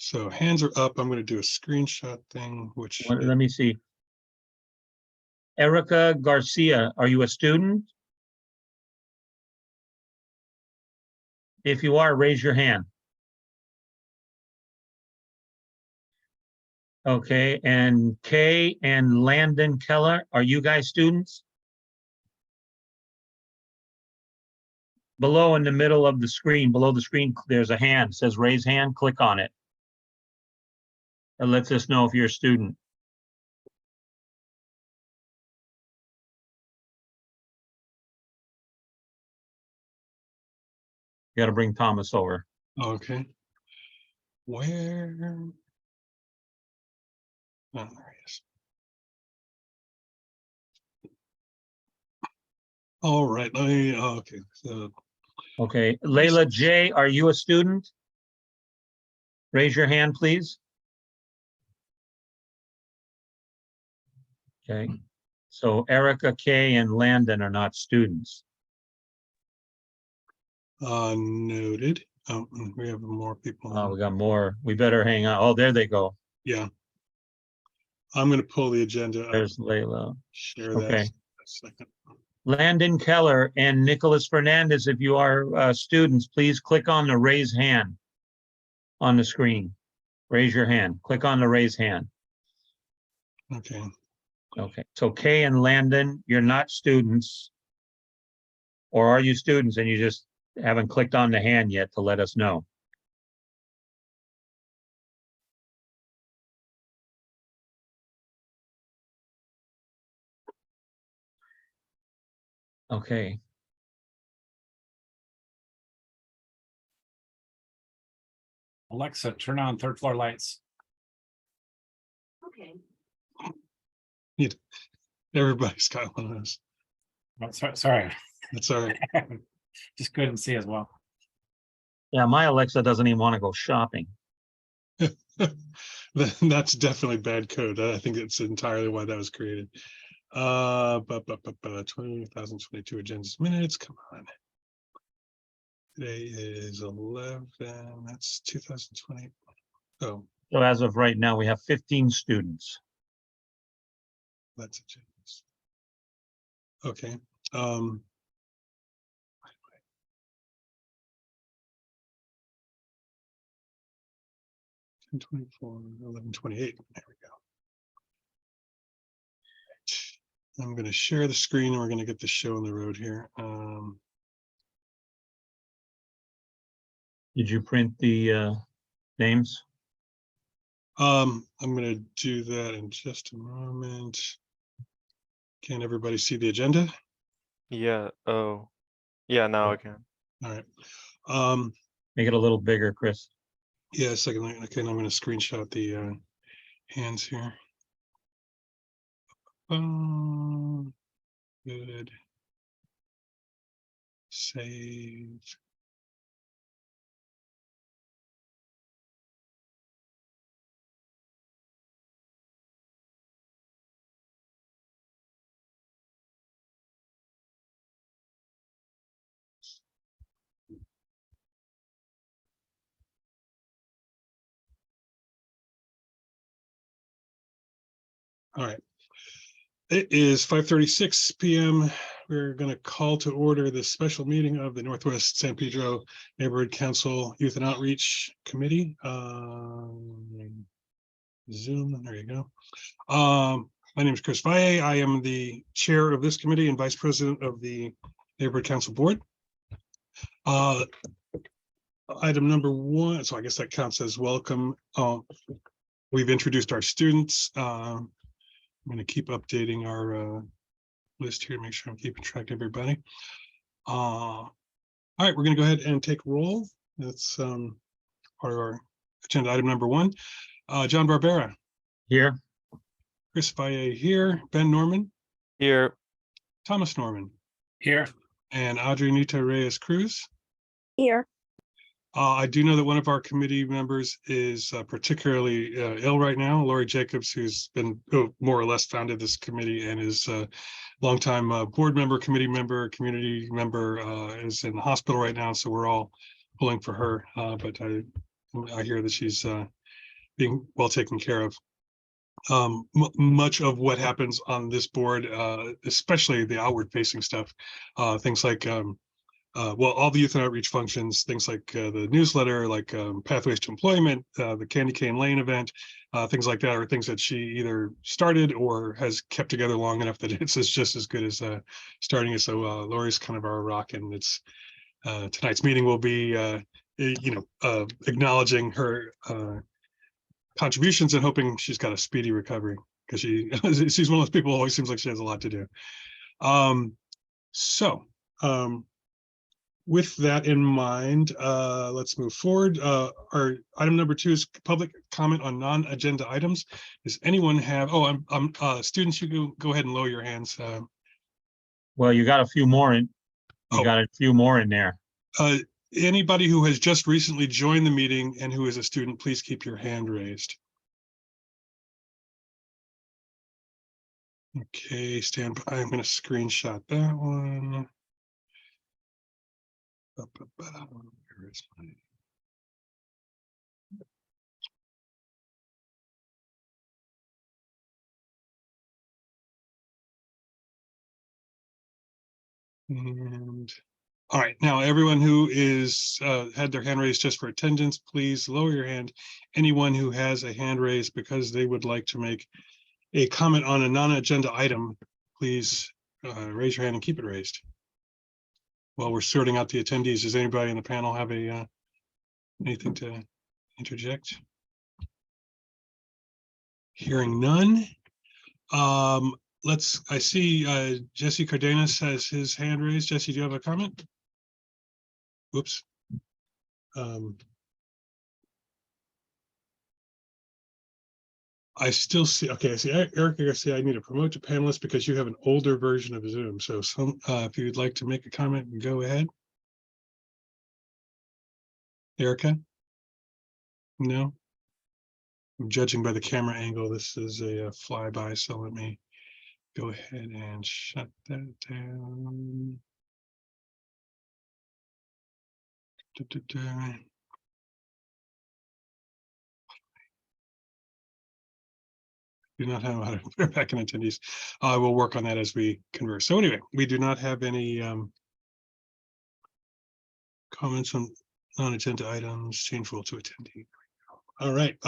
So hands are up. I'm going to do a screenshot thing, which Let me see. Erica Garcia, are you a student? If you are, raise your hand. Okay, and Kay and Landon Keller, are you guys students? Below in the middle of the screen, below the screen, there's a hand, says raise hand, click on it. It lets us know if you're a student. You got to bring Thomas over. okay. Where? Oh, there he is. All right. Let me. Okay. So, Okay, Layla J, are you a student? Raise your hand, please. Okay, so Erica K and Landon are not students. noted. Oh, we have more people. Oh, we got more. We better hang on. Oh, there they go. Yeah. I'm going to pull the agenda up. There's Layla. Share Okay. that. A second. Landon Keller and Nicholas Fernandez, if you are students, please click on the raise hand on the screen. Raise your hand. Click on the raise hand. Okay. Okay, so Kay and Landon, you're not students. Or are you students and you just haven't clicked on the hand yet to let us know? Okay. Alexa, turn on third floor lights. Okay. Everybody's got one of those. Oh, sorry. That's all right. Just couldn't see as well. Yeah, my Alexa doesn't even want to go shopping. That's definitely bad code. I think it's entirely why that was created. 2022 agendas minutes. Come on. Today is 11. That's 2020. Oh, So as of right now, we have 15 students. that's agendas. Okay. 10:24, 11:28. There we go. I'm going to share the screen and we're going to get the show on the road here. Did you print the names? I'm going to do that in just a moment. Can everybody see the agenda? Yeah. Oh, yeah. Now I can. All right. Make it a little bigger, Chris. Yeah, a second. Okay, and I'm going to screenshot the hands here. Good. Save. All right. It is 5:36 p.m. We're going to call to order this special meeting of the Northwest San Pedro Neighborhood Council Youth and Outreach Committee. Zoom, there you go. My name is Chris Valle. I am the chair of this committee and vice president of the Neighborhood Council Board. Item number one, so I guess that counts as welcome. We've introduced our students. I'm going to keep updating our list here to make sure I'm keeping track of everybody. All right, we're going to go ahead and take roll. That's part of our agenda item number one. John Barbera. Here. Chris Valle here. Ben Norman. Here. Thomas Norman. Here. And Adrianita Reyes Cruz. Here. I do know that one of our committee members is particularly ill right now, Lori Jacobs, who's been more or less founded this committee and is a longtime board member, committee member, community member, is in the hospital right now. So we're all pulling for her. But I hear that she's being well taken care of. Much of what happens on this board, especially the outward facing stuff, things like well, all the youth and outreach functions, things like the newsletter, like Pathways to Employment, the Candy Cane Lane event, things like that are things that she either started or has kept together long enough that it's just as good as starting it. So Lori's kind of our rock, and it's tonight's meeting will be, acknowledging her contributions and hoping she's got a speedy recovery, because she's one of those people who always seems like she has a lot to do. With that in mind, let's move forward. Our item number 2 is public comment on non-agenda items. Does anyone have, students, you go ahead and lower your hands. Well, you got a few more in, you got a few more in there. Anybody who has just recently joined the meeting and who is a student, please keep your hand raised. Okay, stand by. I'm going to screenshot that one. Where is my... And all right, now everyone who is had their hand raised just for attendance, please lower your hand. Anyone who has a hand raised because they would like to make a comment on a non-agenda item, please raise your hand and keep it raised. While we're sorting out the attendees, does anybody in the panel have a anything to interject? Hearing none. I see Jesse Cardenas has his hand raised. Jesse, do you have a comment? Whoops. I still see, okay, I see Eric Garcia, I need to promote to panelist because you have an older version of Zoom. So if you'd like to make a comment, go ahead. Erica? No? I'm judging by the camera angle. This is a flyby, so let me go ahead and shut that down. Do not have how to put it back in attendees. We'll work on that as we converse. So anyway, we do not have any comments on non-agenda items. Change rule to attendee. All right.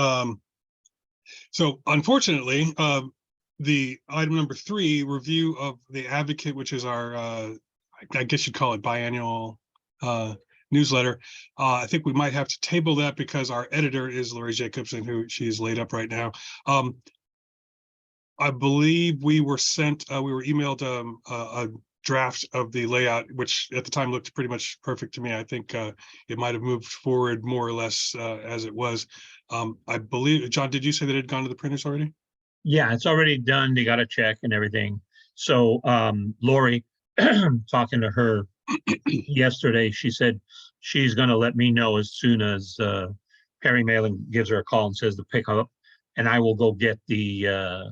So unfortunately, the item number 3, review of the advocate, which is our, I guess you'd call it biannual newsletter. I think we might have to table that because our editor is Lori Jacobson, who she's laid up right now. I believe we were sent, we were emailed a draft of the layout, which at the time looked pretty much perfect to me. I think it might have moved forward more or less as it was. I believe, John, did you say that it had gone to the printers already? Yeah, it's already done. They got a check and everything. So Lori, talking to her yesterday, she said she's going to let me know as soon as Perry Mailing gives her a call and says to pick up, and I will go get the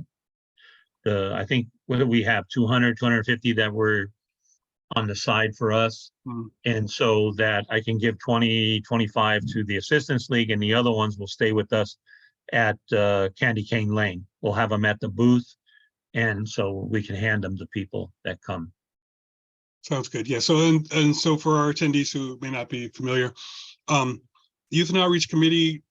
I think, what do we have, 200, 250 that were on the side for us. And so that I can give 20, 25 to the Assistance League, and the other ones will stay with us at Candy Cane Lane. We'll have them at the booth, and so we can hand them to people that come. Sounds good. Yeah. So and so for our attendees who may not be familiar, Youth and Outreach Committee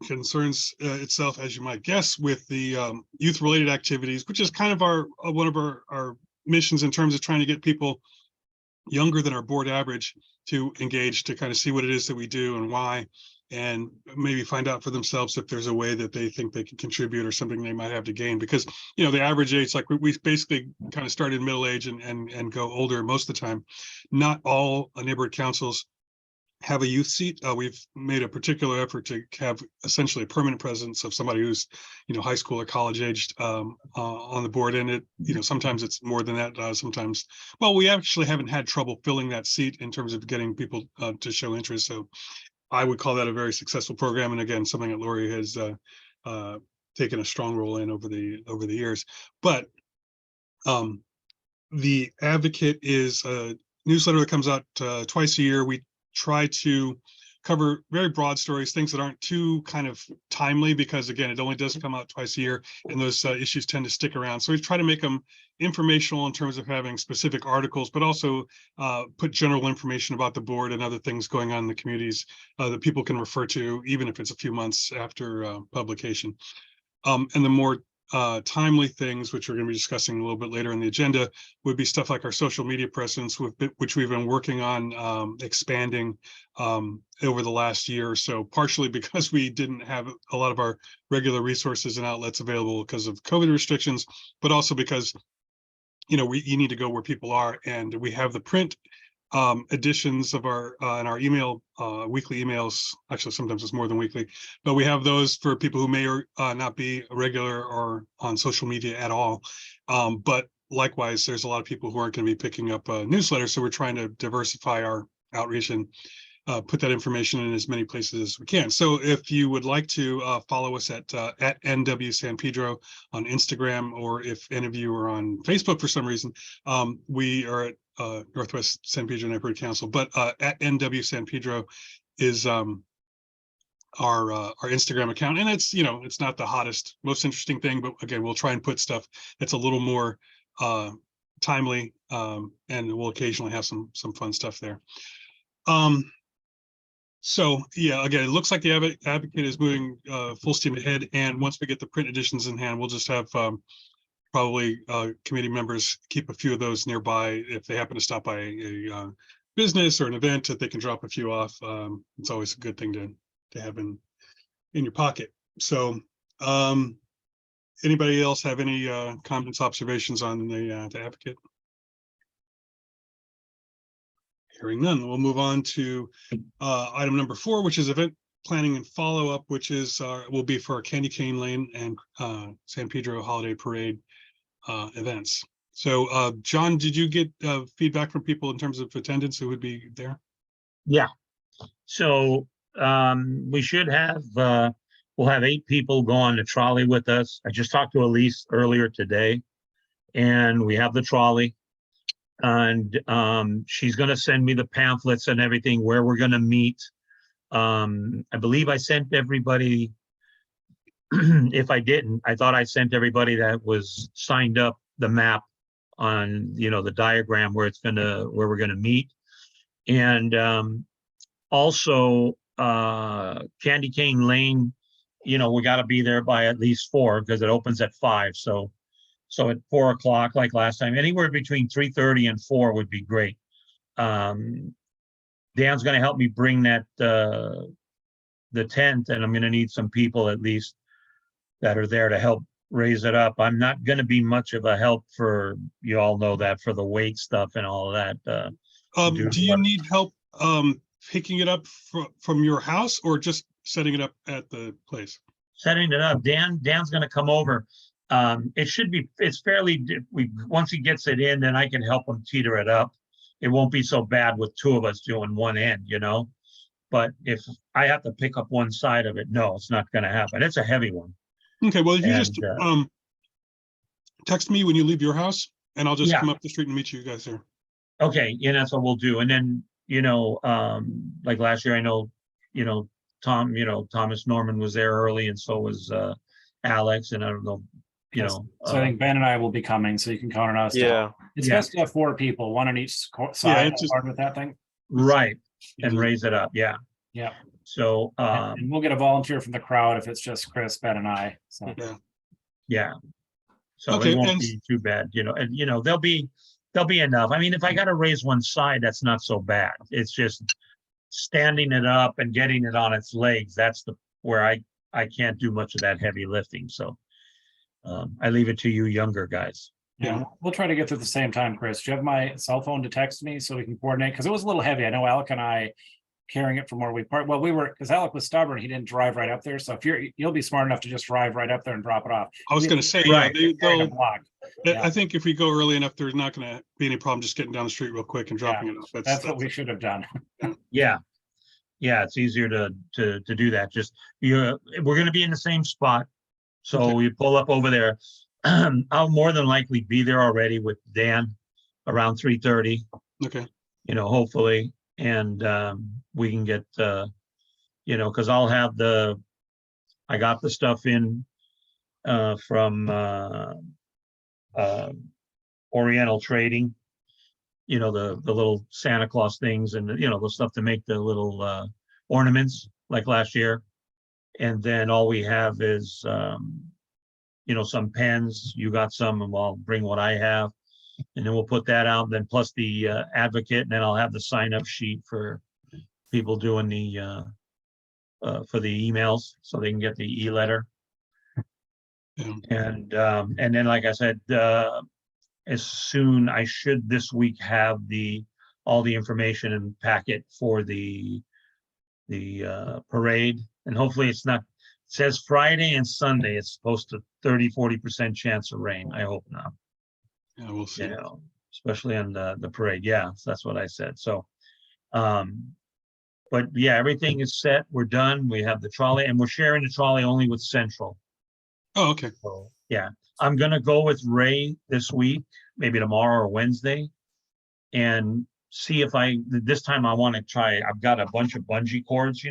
concerns itself, as you might guess, with the youth-related activities, which is kind of our one of our missions in terms of trying to get people younger than our board average to engage, to kind of see what it is that we do and why, and maybe find out for themselves if there's a way that they think they can contribute or something they might have to gain. Because, you know, the average age, like we basically kind of started middle age and go older most of the time. Not all neighborhood councils have a youth seat. We've made a particular effort to have essentially a permanent presence of somebody who's, you know, high school or college aged on the board. And it, you know, sometimes it's more than that. Sometimes, well, we actually haven't had trouble filling that seat in terms of getting people to show interest. So I would call that a very successful program. And again, something that Lori has taken a strong role in over the years. But the Advocate is a newsletter that comes out twice a year. We try to cover very broad stories, things that aren't too kind of timely, because again, it only does come out twice a year, and those issues tend to stick around. So we try to make them informational in terms of having specific articles, but also put general information about the board and other things going on in the communities that people can refer to, even if it's a few months after publication. And the more timely things, which we're going to be discussing a little bit later in the agenda, would be stuff like our social media presence, which we've been working on expanding over the last year or so, partially because we didn't have a lot of our regular resources and outlets available because of COVID restrictions, but also because, you need to go where people are, and we have the print editions of our in our email weekly emails. Actually, sometimes it's more than weekly, but we have those for people who may or not be regular or on social media at all. But likewise, there's a lot of people who aren't going to be picking up a newsletter, so we're trying to diversify our outreach and put that information in as many places as we can. So if you would like to follow us at NWSPNC on Instagram, or if any of you are on Facebook for some reason, we are at Northwest San Pedro Neighborhood Council, but at NW San Pedro is our Instagram account, and it's it's not the hottest, most interesting thing, but again, we'll try and put stuff that's a little more timely, and we'll occasionally have some fun stuff there. So yeah, again, it looks like the Advocate is moving full steam ahead, and once we get the print editions in hand, we'll just have probably committee members keep a few of those nearby if they happen to stop by a business or an event that they can drop a few off. It's always a good thing to have in your pocket. So anybody else have any comments, observations on the Advocate? Hearing none, we'll move on to item number 4, which is event planning and follow-up, which is will be for our Candy Cane Lane and San Pedro Holiday Parade events. So John, did you get feedback from people in terms of attendance who would be there? Yeah. So we should have, we'll have 8 people go on the trolley with us. I just talked to Elise earlier today, and we have the trolley. And she's going to send me the pamphlets and everything where we're going to meet. I believe I sent everybody. If I didn't, I thought I sent everybody that was signed up the map on, the diagram where we're gonna meet. And also Candy Cane Lane, we got to be there by at least 4 because it opens at 5. So at 4 o'clock, like last time, anywhere between 3:30 and 4 would be great. Dan's going to help me bring that the tent, and I'm going to need some people at least that are there to help raise it up. I'm not going to be much of a help for, you all know that, for the weight stuff and all of that. Do you need help picking it up from your house, or just setting it up at the place? Setting it up. Dan's going to come over. It's fairly, once he gets it in, then I can help him teeter it up. It won't be so bad with 2 of us doing one end, but if I have to pick up one side of it, no, it's not going to happen. It's a heavy one. Okay, well, if you just text me when you leave your house, and I'll just come up the street and meet you guys there. Okay, that's what we'll do. And then, like last year, I know, Thomas Norman was there early, and so was Alex, and I don't know, So I think Ben and I will be coming, so you can count on us. Yeah. It's best to have 4 people, one on each side. It's just hard with that thing. Right, and raise it up. Yeah. Yeah. So and we'll get a volunteer from the crowd if it's just Chris, Ben, and I. So yeah. So Okay, it won't be too bad, and there'll be enough. I mean, if I got to raise one side, that's not so bad. It's just standing it up and getting it on its legs. That's where I can't do much of that heavy lifting. So I leave it to you younger guys. Yeah, we'll try to get through at the same time, Chris. Do you have my cell phone to text me so we can coordinate? Because it was a little heavy. I know Alec and I carrying it from where we part. Well, because Alec was stubborn, he didn't drive right up there. So if you'll be smart enough to just drive right up there and drop it off. I was going to say, Right. I think if we go early enough, there's not going to be any problem just getting down the street real quick and dropping it off. That's what we should have done. Yeah, it's easier to do that. Just we're going to be in the same spot, so we pull up over there. I'll more than likely be there already with Dan around 3:30. Okay. Hopefully, and we can get because I'll have I got the stuff in from Oriental Trading, the little Santa Claus things and the stuff to make the little ornaments like last year. And then all we have is some pens. You got some, and I'll bring what I have, and then we'll put that out. Then plus the advocate, and then I'll have the sign up sheet for people doing for the emails, so they can get the e-letter. Yeah. And then, like I said, as soon I should this week have all the information and packet for the parade, and hopefully it's not. It says Friday and Sunday. It's supposed to 30-40% chance of rain. I hope not. Yeah, we'll see. Especially on the parade. Yeah, that's what I said. So, but yeah, everything is set. We're done. We have the trolley, and we're sharing the trolley only with Central. Oh, okay. So yeah, I'm gonna go with Ray this week, maybe tomorrow or Wednesday, and see if this time I want to try. I've got a bunch of bungee cords,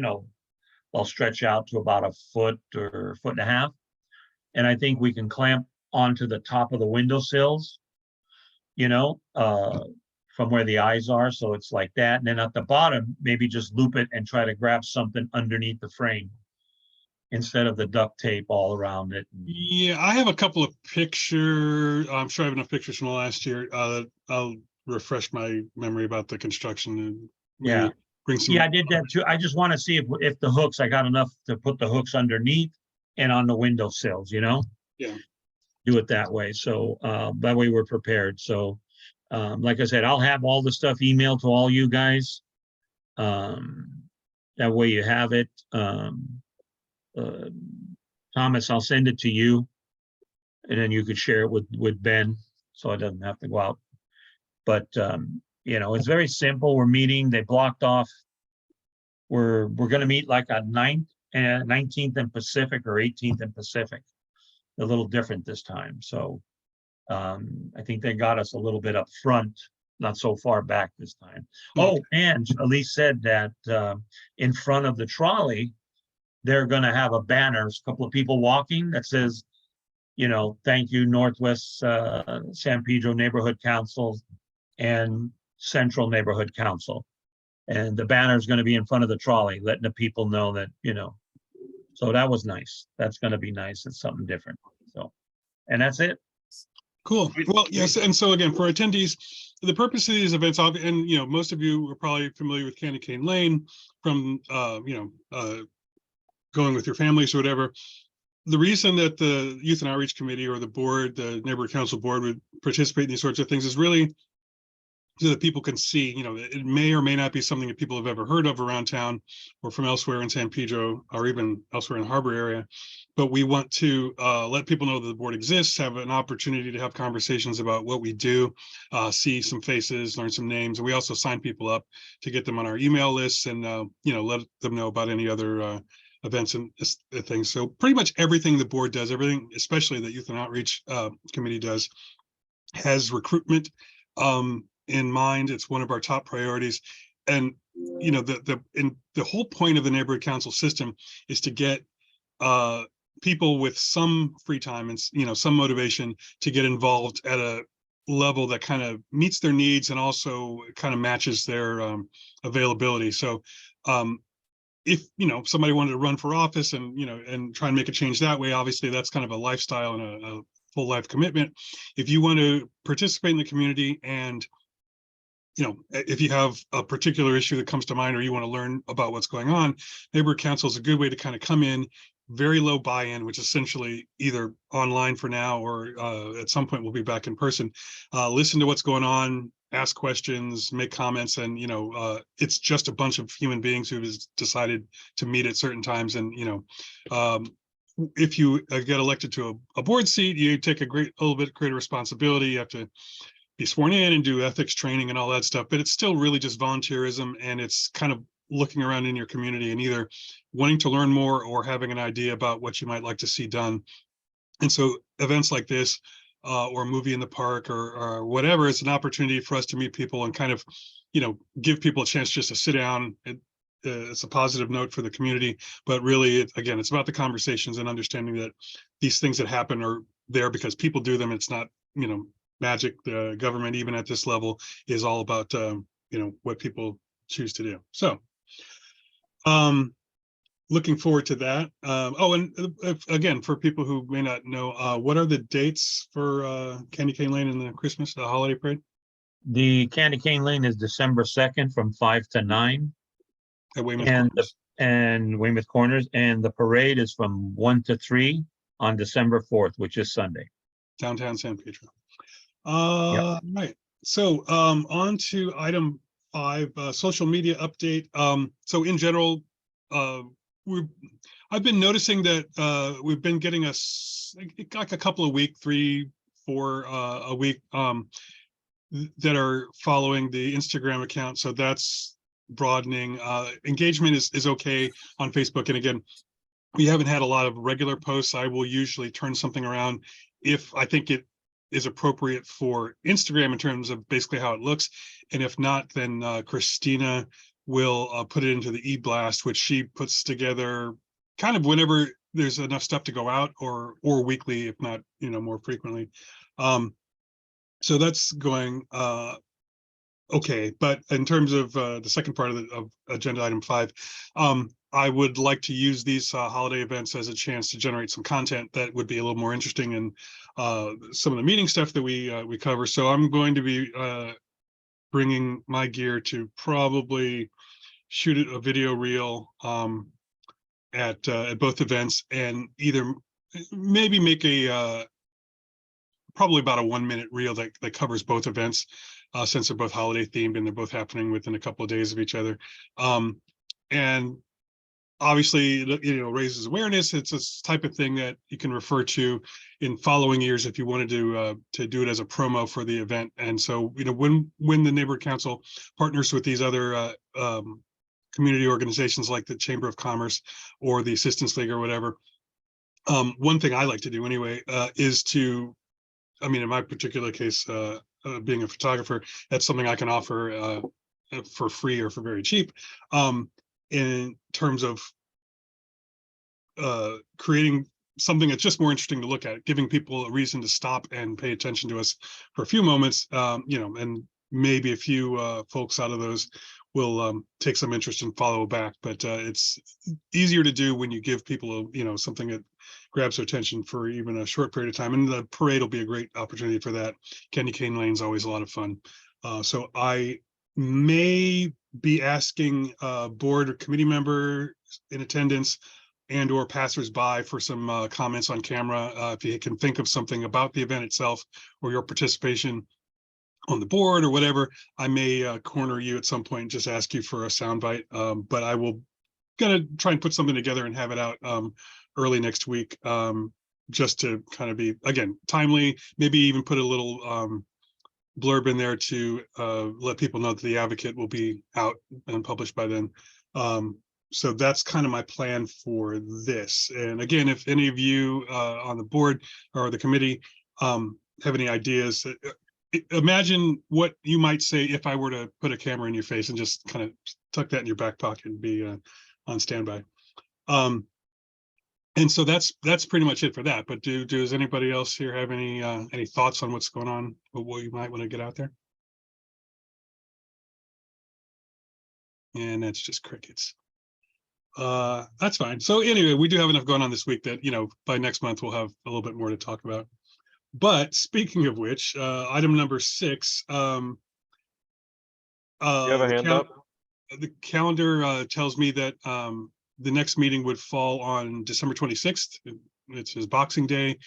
I'll stretch out to about a foot or a foot and a half, and I think we can clamp onto the top of the windowsills, from where the eyes are, so it's like that, and then at the bottom maybe just loop it and try to grab something underneath the frame instead of the duct tape all around it. Yeah, I have a couple of pictures. I'm sure I have enough pictures from last year. I'll refresh my memory about the construction and Yeah. bring some. Yeah, I did that too. I just want to see if the hooks, I got enough to put the hooks underneath and on the windowsills, Yeah. Do it that way. So that way we're prepared. So like I said, I'll have all the stuff emailed to all you guys. That way you have it. Thomas, I'll send it to you, and then you could share it with Ben, so it doesn't have to go out. But it's very simple. We're meeting. They blocked off. We're going to meet like on 19th and Pacific or 18th and Pacific. A little different this time. So I think they got us a little bit up front, not so far back this time. Oh, and Elise said that in front of the trolley, they're going to have a banner, a couple of people walking that says, thank you, Northwest San Pedro Neighborhood Council and Central Neighborhood Council. And the banner is going to be in front of the trolley, letting the people know that, so that was nice. That's going to be nice. It's something different. So, and that's it. Cool. Well, yes. And so again, for attendees, the purpose of these events, and most of you are probably familiar with Candy Cane Lane from, going with your families or whatever. The reason that the Youth and Outreach Committee or the board, the Neighborhood Council Board, would participate in these sorts of things is really so that people can see, it may or may not be something that people have ever heard of around town or from elsewhere in San Pedro or even elsewhere in the harbor area. But we want to let people know that the board exists, have an opportunity to have conversations about what we do, see some faces, learn some names. And we also sign people up to get them on our email lists and, let them know about any other events and things. So pretty much everything the board does, everything, especially the Youth and Outreach Committee does, has recruitment in mind. It's one of our top priorities. And the whole point of the neighborhood council system is to get people with some free time and some motivation to get involved at a level that kind of meets their needs and also kind of matches their availability. So if somebody wanted to run for office and and try and make a change that way, obviously that's kind of a lifestyle and a full life commitment. If you want to participate in the community and if you have a particular issue that comes to mind or you want to learn about what's going on, neighborhood council is a good way to kind of come in, very low buy-in, which essentially either online for now or at some point we'll be back in person, listen to what's going on, ask questions, make comments, and it's just a bunch of human beings who has decided to meet at certain times. And if you get elected to a board seat, you take a little bit greater responsibility. You have to be sworn in and do ethics training and all that stuff, but it's still really just volunteerism, and it's kind of looking around in your community and either wanting to learn more or having an idea about what you might like to see done. And so events like this or a movie in the park or whatever, it's an opportunity for us to meet people and kind of give people a chance just to sit down and it's a positive note for the community, but really, again, it's about the conversations and understanding that these things that happen are there because people do them. It's not, magic. The government, even at this level, is all about, what people choose to do. So, looking forward to that. Again, for people who may not know, what are the dates for Candy Cane Lane and the Christmas, the holiday parade The Candy Cane Lane is December 2nd from 5 to 9. at Weymouth And Corners? and Weymouth Corners, and the parade is from 1 to 3 on December 4th, which is Sunday. Downtown San Pedro. Yep. Right. So on to item 5, social media update. So in general, I've been noticing that we've been getting like a couple a week, 3, 4 a week that are following the Instagram account. So that's broadening. Engagement is okay on Facebook. And again, we haven't had a lot of regular posts. I will usually turn something around if I think it is appropriate for Instagram in terms of basically how it looks. And if not, then Christina will put it into the e-blast, which she puts together kind of whenever there's enough stuff to go out, or weekly, if not, more frequently. So that's going okay. But in terms of the second part of agenda item 5, I would like to use these holiday events as a chance to generate some content that would be a little more interesting and some of the meeting stuff that we cover. So I'm going to be bringing my gear to probably shoot a video reel at both events, and either maybe make a probably about a 1-minute reel that covers both events, since they're both holiday themed and they're both happening within a couple of days of each other. And obviously, raises awareness. It's this type of thing that you can refer to in following years if you wanted to do it as a promo for the event. And so, when the neighborhood council partners with these other community organizations like the Chamber of Commerce or the Assistance League or whatever, one thing I like to do anyway is to, in my particular case, being a photographer, that's something I can offer for free or for very cheap. In terms of creating something that's just more interesting to look at, giving people a reason to stop and pay attention to us for a few moments, and maybe a few folks out of those will take some interest and follow back. But it's easier to do when you give people, something that grabs their attention for even a short period of time. And the parade will be a great opportunity for that. Candy Cane Lane is always a lot of fun. So I may be asking board or committee member in attendance and or passersby for some comments on camera. If you can think of something about the event itself or your participation on the board or whatever, I may corner you at some point and just ask you for a soundbite. But I will gonna try and put something together and have it out early next week, just to kind of be, again, timely, maybe even put a little blurb in there to let people know that the Advocate will be out and published by then. So that's kind of my plan for this. And again, if any of you on the board or the committee have any ideas, imagine what you might say if I were to put a camera in your face and just kind of tuck that in your back pocket and be on standby. And so that's pretty much it for that. But does anybody else here have any thoughts on what's going on, or what you might want to get out there? And that's just crickets. That's fine. So anyway, we do have enough going on this week that, by next month we'll have a little bit more to talk about. But speaking of which, item number 6, You have a hand up? the calendar tells me that the next meeting would fall on December 26th. It's his Boxing Day,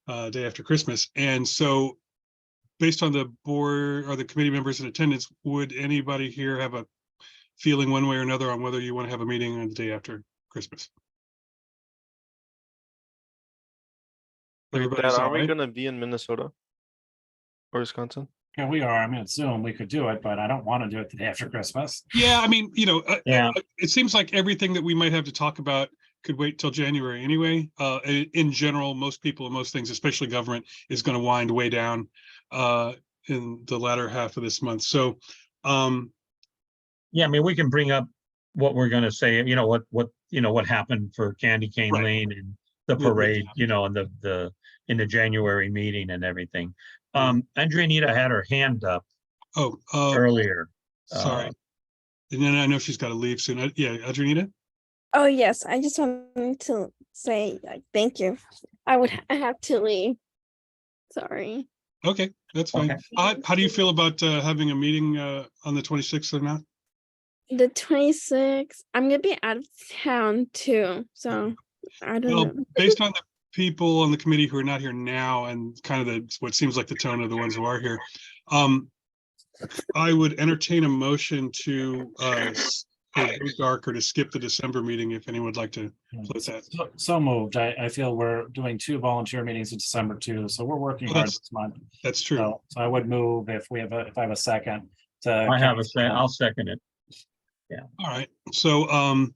day after Christmas. And so based on the board or the committee members in attendance, would anybody here have a feeling one way or another on whether you want to have a meeting on the day after Christmas? Dad, Everybody's all aren't we right? gonna be in Minnesota or Wisconsin? Yeah, we are. I mean, it's Zoom. We could do it, but I don't want to do it the day after Christmas. Yeah, Yeah. it seems like everything that we might have to talk about could wait till January anyway. In general, most people and most things, especially government, is going to wind way down in the latter half of this month. So, Yeah, we can bring up what we're gonna say, what happened for Candy Cane Right. Lane and the We'll parade, recap. and in the January meeting and everything. Mhm. Andrea had her hand up Oh, earlier. sorry. And then I know she's got to leave soon. Yeah, Adrenita? Oh yes, I just wanted to say thank you. I have to leave. Sorry. Okay, that's fine. Okay. How do you feel about having a meeting on the 26th or not? The 26th, I'm gonna be out of town too, so I don't Well, know. based on the people on the committee who are not here now and kind of what seems like the tone of the ones who are here, I would entertain a motion to go dark or to skip the December meeting if anyone would like to float that. So moved. I feel we're doing 2 volunteer meetings in December too, so we're working Oh, hard that's- this month. That's true. So I would move if I have a second to. I'll second it. All right. So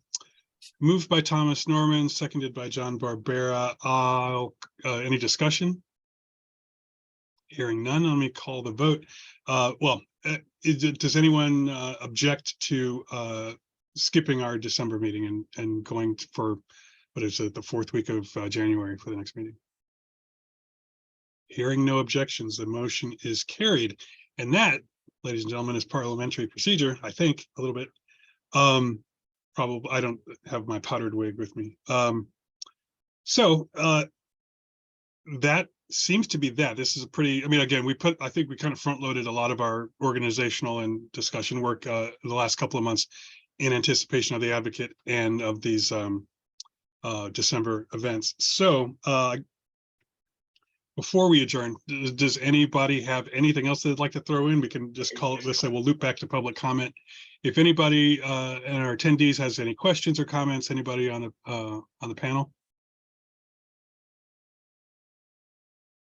moved by Thomas Norman, seconded by John Barbera. Any discussion? Hearing none, let me call the vote. Does anyone object to skipping our December meeting and going for, what is it, the 4th week of January for the next meeting? Hearing no objections, the motion is carried. And that, ladies and gentlemen, is parliamentary procedure, I think, a little bit. Probably, I don't have my powdered wig with me. So that seems to be that. This is a pretty, I mean, again, I think we kind of front loaded a lot of our organizational and discussion work the last couple of months in anticipation of the advocate and of these December events. So before we adjourn, does anybody have anything else they'd like to throw in? We can just call it, let's say we'll loop back to public comment. If anybody and our attendees has any questions or comments, anybody on the panel?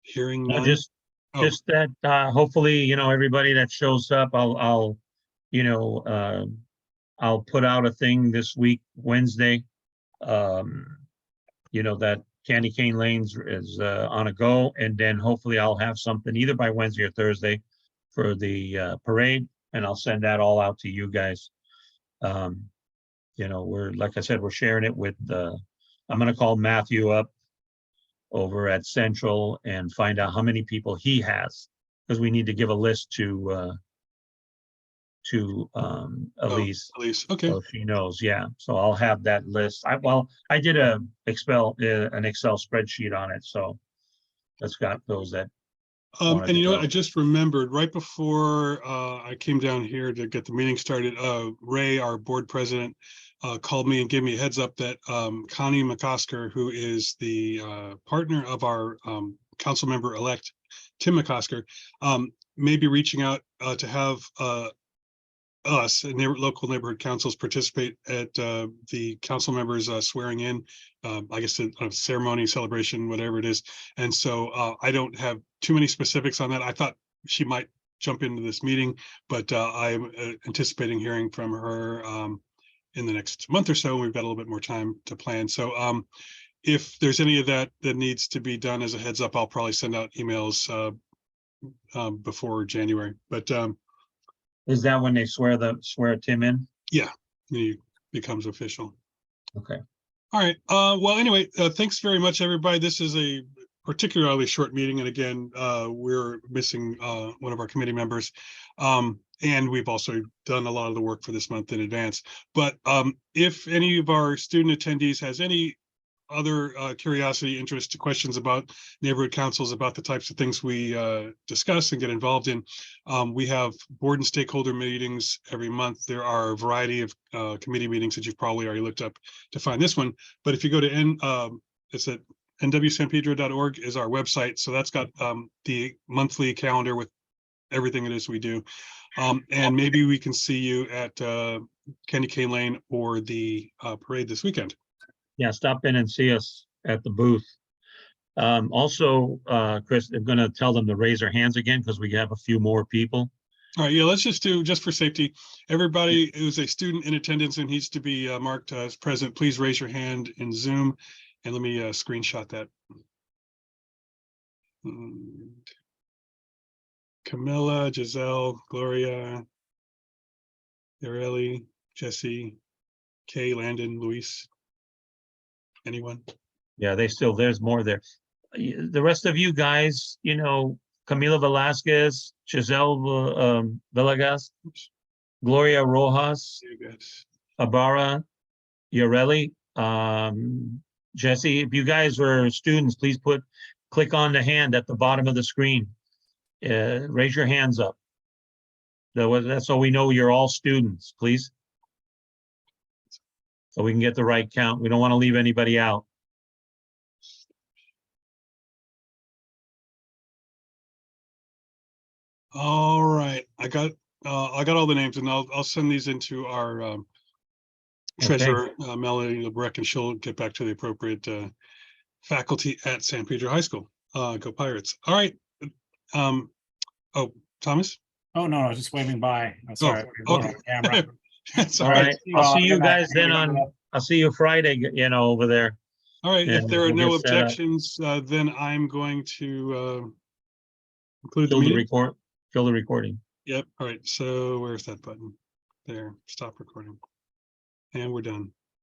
Hearing none. Just that hopefully, everybody that shows up, I'll put out a thing this week, Wednesday. That Candy Cane Lanes is on a go, and then hopefully I'll have something either by Wednesday or Thursday for the parade, and I'll send that all out to you guys. We're, like I said, we're sharing it with I'm gonna call Matthew up over at Central and find out how many people he has, because we need to give a list to Elise. Elise, okay. So she knows, yeah. So I'll have that list. I did an Excel spreadsheet on it, so that's got those that. And you know what, I just remembered right before I came down here to get the meeting started, Ray, our board president, called me and gave me a heads up that Connie McCosker, who is the partner of our council member elect, Tim McCosker, may be reaching out to have us and local neighborhood councils participate at the council members swearing in, I guess a ceremony, celebration, whatever it is. And so I don't have too many specifics on that. I thought she might jump into this meeting, but I'm anticipating hearing from her in the next month or so. We've got a little bit more time to plan. So if there's any of that that needs to be done as a heads up, I'll probably send out emails before January. But is that when they swear Tim in? Yeah, he becomes official. Okay. All right. Well, anyway, thanks very much, everybody. This is a particularly short meeting. And again, we're missing one of our committee members. And we've also done a lot of the work for this month in advance. But if any of our student attendees has any other curiosity, interest, questions about neighborhood councils, about the types of things we discuss and get involved in, we have board and stakeholder meetings every month. There are a variety of committee meetings that you've probably already looked up to find this one. But if you go to it's at NWSPNC.org is our website. So that's got the monthly calendar with everything it is we do. And maybe we can see you at Candy Cane Lane or the parade this weekend. Yeah, stop in and see us at the booth. Also, Chris, I'm going to tell them to raise their hands again because we have a few more people. All right, yeah, let's just do, just for safety, everybody who's a student in attendance and needs to be marked as present, please raise your hand in Zoom, and let me screenshot that. And Camilla, Giselle, Gloria, Yareli, Jesse, Kay, Landon, Luis? Anyone? Yeah, there's more there. The rest of you guys, you know, Camila Velasquez, Giselle Villegas, Gloria Rojas, You guys. Abara, Yareli, Jesse, if you guys are students, please click on the hand at the bottom of the screen. Raise your hands up. That's so we know you're all students, please. So we can get the right count. We don't want to leave anybody out. All right, I got all the names, and I'll send these into our treasurer, Melanie LeBrecq, and she'll get back to the appropriate faculty at San Pedro High School. Go Pirates! All right. Oh, Thomas. Oh, no, I was just waving by. I'm sorry. okay. Camera. That's All all right. right. I'll see you guys then I'll see you Friday, you know, over there. All right. If and there are we'll no get set up. objections, then I'm going to conclude the Kill the meeting. report, kill the recording. Yep. All right. So where's that button? There. Stop recording. And we're done.